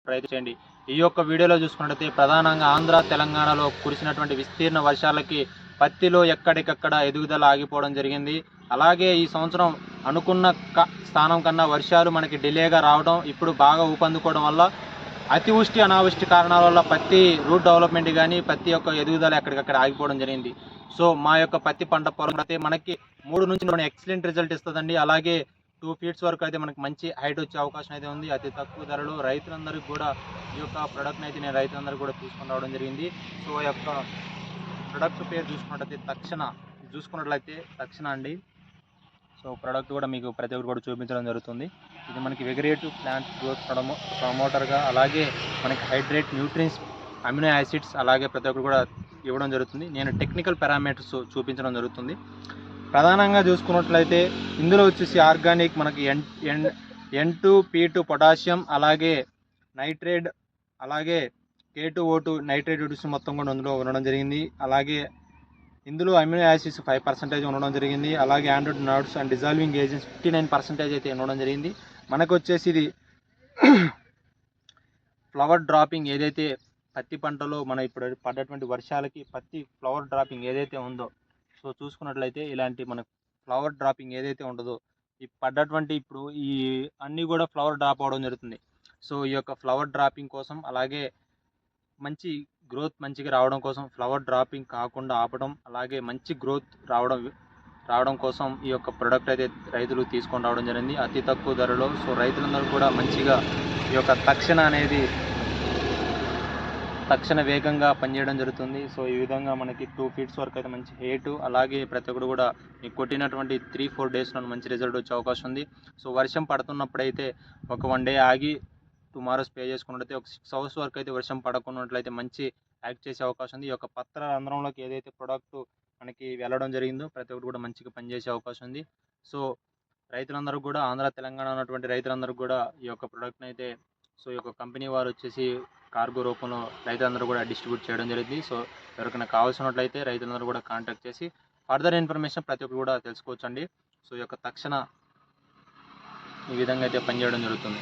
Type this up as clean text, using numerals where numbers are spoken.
ప్రయత్నం చేయండి. ఈ యొక్క వీడియోలో చూసుకున్నట్లయితే ప్రధానంగా ఆంధ్ర తెలంగాణలో కురిసినటువంటి విస్తీర్ణ వర్షాలకి పత్తిలో ఎక్కడికక్కడ ఎదుగుదల ఆగిపోవడం జరిగింది. అలాగే ఈ సంవత్సరం అనుకున్న స్థానం కన్నా వర్షాలు మనకి డిలేగా రావడం, ఇప్పుడు బాగా ఊపందుకోవడం వల్ల అతివృష్టి అనావృష్టి కారణాల వల్ల పత్తి రూట్ డెవలప్మెంట్ కానీ పత్తి యొక్క ఎదుగుదల ఎక్కడికక్కడ ఆగిపోవడం జరిగింది. సో మా యొక్క పత్తి పంట పొలం అయితే మనకి 3 నుంచి 4 ఎక్సలెంట్ రిజల్ట్ ఇస్తుందండి. అలాగే 2 ఫీట్స్ వరకు అయితే మనకి మంచి హైట్ వచ్చే అవకాశం అయితే ఉంది. అతి తక్కువ ధరలో రైతులందరికీ కూడా ఈ యొక్క ప్రోడక్ట్ని అయితే నేను రైతులందరికీ కూడా తీసుకొని రావడం జరిగింది. సో ఈ యొక్క ప్రొడక్ట్ పేరు చూసుకున్నట్లయితే తక్షణ అండి. సో ప్రోడక్ట్ కూడా మీకు ప్రతి ఒక్కరు కూడా చూపించడం జరుగుతుంది. ఇది మనకి వెగరేటివ్ ప్లాంట్ గ్రోత్ ప్రమోటర్గా, అలాగే మనకి హైడ్రేట్, న్యూట్రియన్స్, అమినో యాసిడ్స్ అలాగే ప్రతి ఒక్కరు కూడా ఇవ్వడం జరుగుతుంది. నేను టెక్నికల్ పారామీటర్స్ చూపించడం జరుగుతుంది. ప్రధానంగా చూసుకున్నట్లయితే ఇందులో వచ్చేసి ఆర్గానిక్ మనకి N2, P2 పొటాషియం, అలాగే నైట్రేట్, అలాగే K2O2 నైట్రేట్ మొత్తం కూడా అందులో ఉండడం జరిగింది. అలాగే ఇందులో అమినో యాసిడ్స్ 5% ఉండడం జరిగింది. అలాగే Android nuts and dissolving agents 59% అయితే ఉండడం జరిగింది. మనకు వచ్చేసి ఇది ఫ్లవర్ డ్రాపింగ్ ఏదైతే పత్తి పంటలో మన ఇప్పుడు పడ్డటువంటి వర్షాలకి పత్తి ఫ్లవర్ డ్రాపింగ్ ఏదైతే ఉందో, సో చూసుకున్నట్లయితే ఇలాంటి మనకు ఫ్లవర్ డ్రాపింగ్ ఏదైతే ఉండదో ఈ పడ్డటువంటి ఇప్పుడు ఈ అన్నీ కూడా ఫ్లవర్ డ్రాప్ అవడం జరుగుతుంది. సో ఈ యొక్క ఫ్లవర్ డ్రాపింగ్ కోసం, అలాగే మంచి గ్రోత్ మంచిగా రావడం కోసం, ఫ్లవర్ డ్రాపింగ్ కాకుండా ఆపడం, అలాగే మంచి గ్రోత్ రావడం కోసం ఈ యొక్క ప్రోడక్ట్ అయితే రైతులు తీసుకొని రావడం జరిగింది అతి తక్కువ ధరలో. సో రైతులందరూ కూడా మంచిగా ఈ యొక్క తక్షణ వేగంగా పనిచేయడం జరుగుతుంది. సో ఈ విధంగా మనకి 2 ఫీట్స్ వరకు అయితే మంచి హైట్, అలాగే ప్రతి ఒక్కరు కూడా మీకు కొట్టినటువంటి 3-4 డేస్లో మంచి రిజల్ట్ వచ్చే అవకాశం ఉంది. సో వర్షం పడుతున్నప్పుడైతే ఒక 1 డే ఆగి టుమారో స్ప్రే చేసుకున్నట్లయితే ఒక 6 అవర్స్ వరకు అయితే వర్షం పడకున్నట్లయితే మంచి యాక్ట్ చేసే అవకాశం ఉంది. ఈ యొక్క పత్ర రంధ్రంలోకి ఏదైతే ప్రొడక్ట్ మనకి వెళ్ళడం జరిగిందో ప్రతి ఒక్కరు కూడా మంచిగా పనిచేసే అవకాశం ఉంది. సో రైతులందరూ కూడా ఆంధ్ర తెలంగాణ ఉన్నటువంటి రైతులందరూ కూడా ఈ యొక్క ప్రొడక్ట్ని అయితే సో ఈ యొక్క కంపెనీ వారు వచ్చేసి కార్గో రూపంలో రైతులందరూ కూడా డిస్ట్రిబ్యూట్ చేయడం జరిగింది. సో ఎవరికైనా కావాల్సినట్లయితే రైతులందరూ కూడా కాంటాక్ట్ చేసి ఫర్దర్ ఇన్ఫర్మేషన్ ప్రతి ఒక్కరు కూడా తెలుసుకోవచ్చండి. సో ఈ యొక్క తక్షణ ఈ విధంగా అయితే పనిచేయడం జరుగుతుంది.